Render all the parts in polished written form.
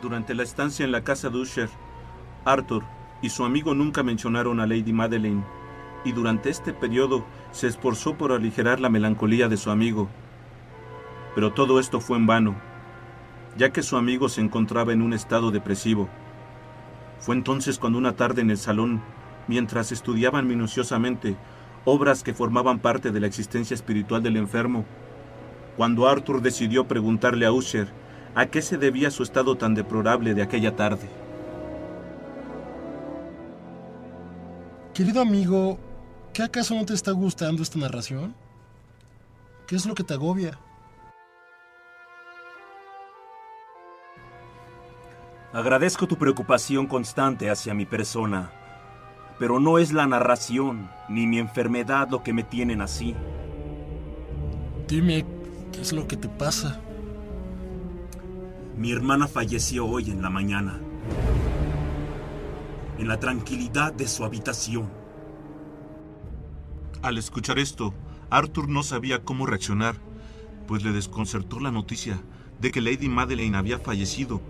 Durante la estancia en la casa de Usher, Arthur y su amigo nunca mencionaron a Lady Madeline, y durante este periodo se esforzó por aligerar la melancolía de su amigo. Pero todo esto fue en vano, ya que su amigo se encontraba en un estado depresivo. Fue entonces cuando una tarde en el salón, mientras estudiaban minuciosamente obras que formaban parte de la existencia espiritual del enfermo, cuando Arthur decidió preguntarle a Usher a qué se debía su estado tan deplorable de aquella tarde. Querido amigo, ¿qué acaso no te está gustando esta narración? ¿Qué es lo que te agobia? Agradezco tu preocupación constante hacia mi persona, pero no es la narración ni mi enfermedad lo que me tienen así. Dime, ¿qué es lo que te pasa? Mi hermana falleció hoy en la mañana, en la tranquilidad de su habitación. Al escuchar esto, Arthur no sabía cómo reaccionar, pues le desconcertó la noticia de que Lady Madeline había fallecido,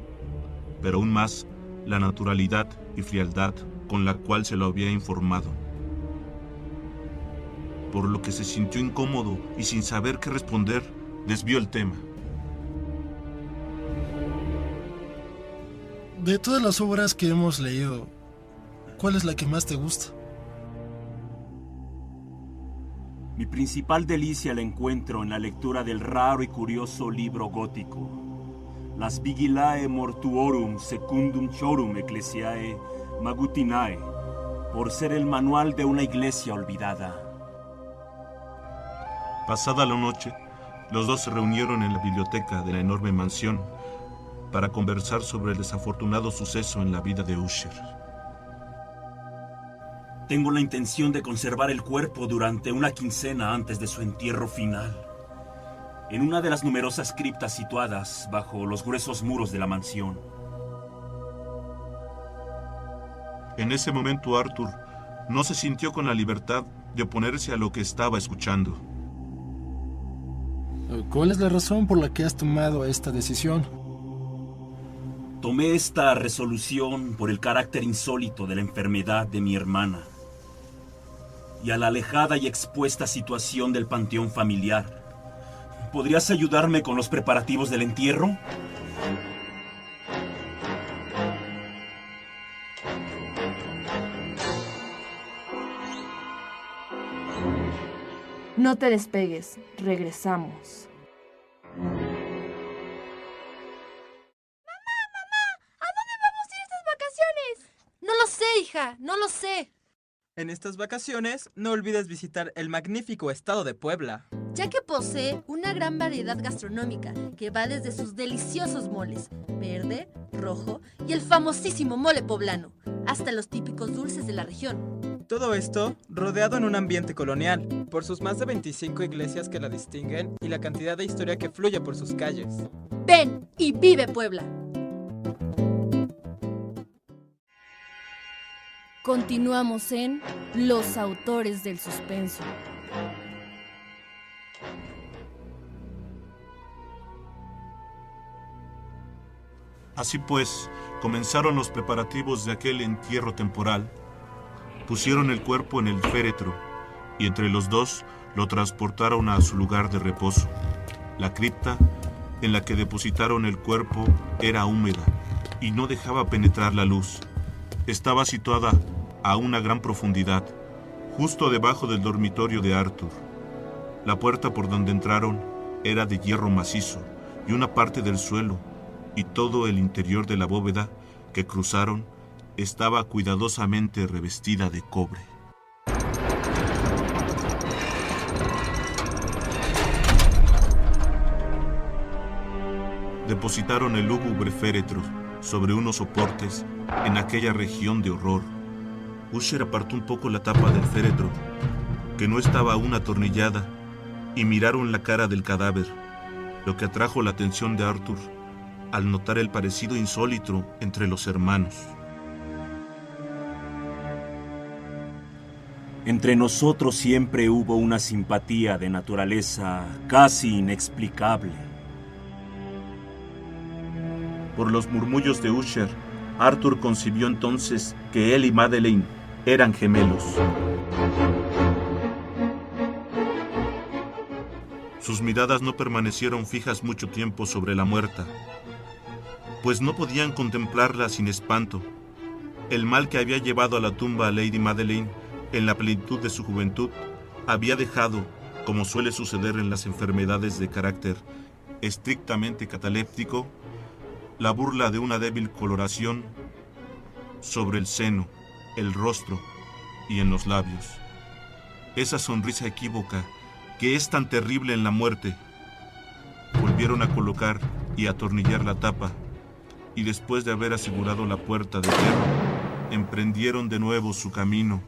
pero aún más la naturalidad y frialdad con la cual se lo había informado. Por lo que se sintió incómodo y sin saber qué responder, desvió el tema. De todas las obras que hemos leído, ¿cuál es la que más te gusta? Mi principal delicia la encuentro en la lectura del raro y curioso libro gótico, Las Vigilae Mortuorum Secundum Chorum Ecclesiae Magutinae, por ser el manual de una iglesia olvidada. Pasada la noche, los dos se reunieron en la biblioteca de la enorme mansión para conversar sobre el desafortunado suceso en la vida de Usher. Tengo la intención de conservar el cuerpo durante una quincena antes de su entierro final, en una de las numerosas criptas situadas bajo los gruesos muros de la mansión. En ese momento Arthur no se sintió con la libertad de oponerse a lo que estaba escuchando. ¿Cuál es la razón por la que has tomado esta decisión? Tomé esta resolución por el carácter insólito de la enfermedad de mi hermana y a la alejada y expuesta situación del panteón familiar. ¿Podrías ayudarme con los preparativos del entierro? No te despegues, regresamos. No lo sé, hija, no lo sé. En estas vacaciones, no olvides visitar el magnífico estado de Puebla, Ya que posee una gran variedad gastronómica que va desde sus deliciosos moles, verde, rojo y el famosísimo mole poblano, hasta los típicos dulces de la región. todo esto rodeado en un ambiente colonial, por sus más de 25 iglesias que la distinguen y la cantidad de historia que fluye por sus calles. Ven y vive Puebla. Continuamos en Los autores del suspenso. Así pues, comenzaron los preparativos de aquel entierro temporal. Pusieron el cuerpo en el féretro y entre los dos lo transportaron a su lugar de reposo. La cripta en la que depositaron el cuerpo era húmeda y no dejaba penetrar la luz. Estaba situada a una gran profundidad, justo debajo del dormitorio de Arthur. La puerta por donde entraron era de hierro macizo y una parte del suelo y todo el interior de la bóveda que cruzaron estaba cuidadosamente revestida de cobre. Depositaron el lúgubre féretro sobre unos soportes en aquella región de horror. Usher apartó un poco la tapa del féretro, que no estaba aún atornillada, y miraron la cara del cadáver, lo que atrajo la atención de Arthur al notar el parecido insólito entre los hermanos. Entre nosotros siempre hubo una simpatía de naturaleza casi inexplicable. por los murmullos de Usher, Arthur concibió entonces que él y Madeleine eran gemelos. Sus miradas no permanecieron fijas mucho tiempo sobre la muerta, pues no podían contemplarla sin espanto. El mal que había llevado a la tumba a Lady Madeleine en la plenitud de su juventud había dejado, como suele suceder en las enfermedades de carácter estrictamente cataléptico, la burla de una débil coloración sobre el seno, el rostro y en los labios. Esa sonrisa equívoca que es tan terrible en la muerte. Volvieron a colocar y atornillar la tapa, y después de haber asegurado la puerta de hierro, emprendieron de nuevo su camino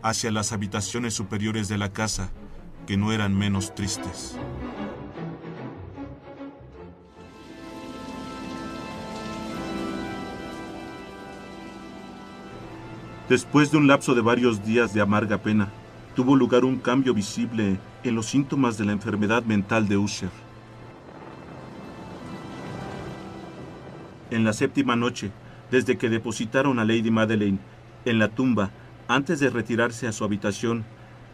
hacia las habitaciones superiores de la casa, que no eran menos tristes. Después de un lapso de varios días de amarga pena, tuvo lugar un cambio visible en los síntomas de la enfermedad mental de Usher. En la 7ª noche, desde que depositaron a Lady Madeleine en la tumba, antes de retirarse a su habitación,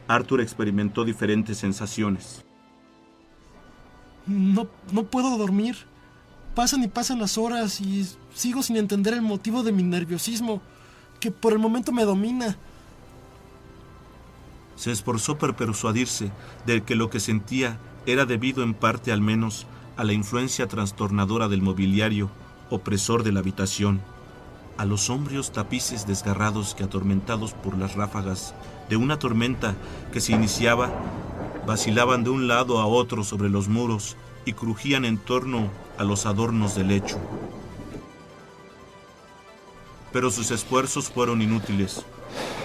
Arthur experimentó diferentes sensaciones. No puedo dormir. Pasan y pasan las horas y sigo sin entender el motivo de mi nerviosismo, que por el momento me domina. Se esforzó por persuadirse de que lo que sentía era debido en parte al menos a la influencia trastornadora del mobiliario opresor de la habitación, a los sombríos tapices desgarrados que, atormentados por las ráfagas de una tormenta que se iniciaba, vacilaban de un lado a otro sobre los muros y crujían en torno a los adornos del lecho. Pero sus esfuerzos fueron inútiles.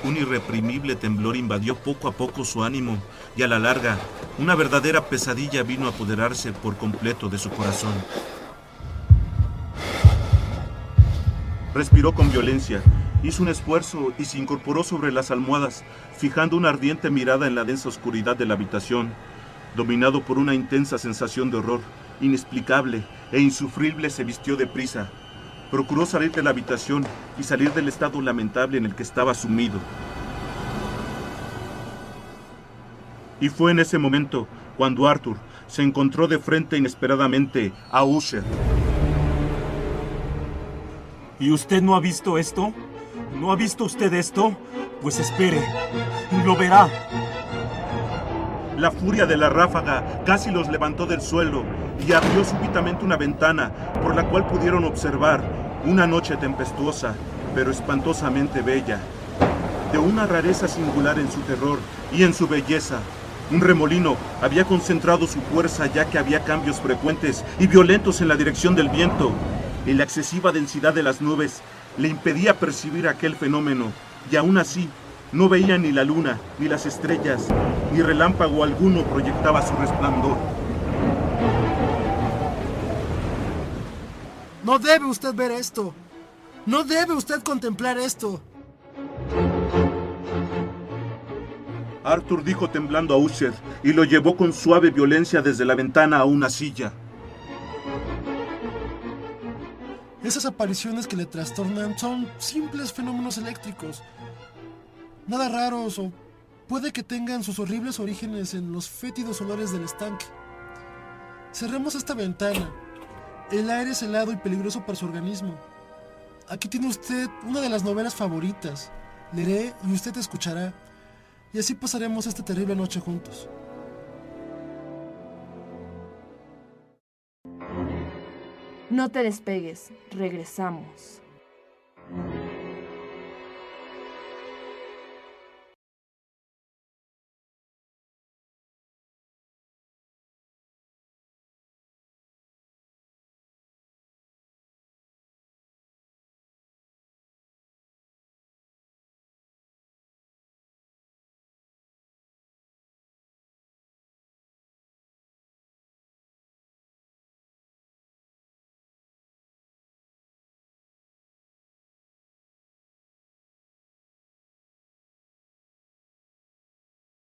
Un irreprimible temblor invadió poco a poco su ánimo y a la larga, una verdadera pesadilla vino a apoderarse por completo de su corazón. Respiró con violencia, hizo un esfuerzo y se incorporó sobre las almohadas, fijando una ardiente mirada en la densa oscuridad de la habitación. Dominado por una intensa sensación de horror, inexplicable e insufrible, se vistió deprisa. Procuró salir de la habitación y salir del estado lamentable en el que estaba sumido. Y fue en ese momento cuando Arthur se encontró de frente inesperadamente a Usher. ¿Y usted no ha visto esto? ¿No ha visto usted esto? Pues espere, lo verá. La furia de la ráfaga casi los levantó del suelo y abrió súbitamente una ventana por la cual pudieron observar una noche tempestuosa, pero espantosamente bella, de una rareza singular en su terror y en su belleza. Un remolino había concentrado su fuerza, ya que había cambios frecuentes y violentos en la dirección del viento, y la excesiva densidad de las nubes le impedía percibir aquel fenómeno, y aún así no veía ni la luna, ni las estrellas, ni relámpago alguno proyectaba su resplandor. No debe usted ver esto. No debe usted contemplar esto. Arthur dijo temblando a Usher y lo llevó con suave violencia desde la ventana a una silla. Esas apariciones que le trastornan son simples fenómenos eléctricos. Nada raros, o puede que tengan sus horribles orígenes en los fétidos olores del estanque. Cerremos esta ventana. El aire es helado y peligroso para su organismo. Aquí tiene usted una de las novelas favoritas. Leeré y usted escuchará. Y así pasaremos esta terrible noche juntos. No te despegues, regresamos.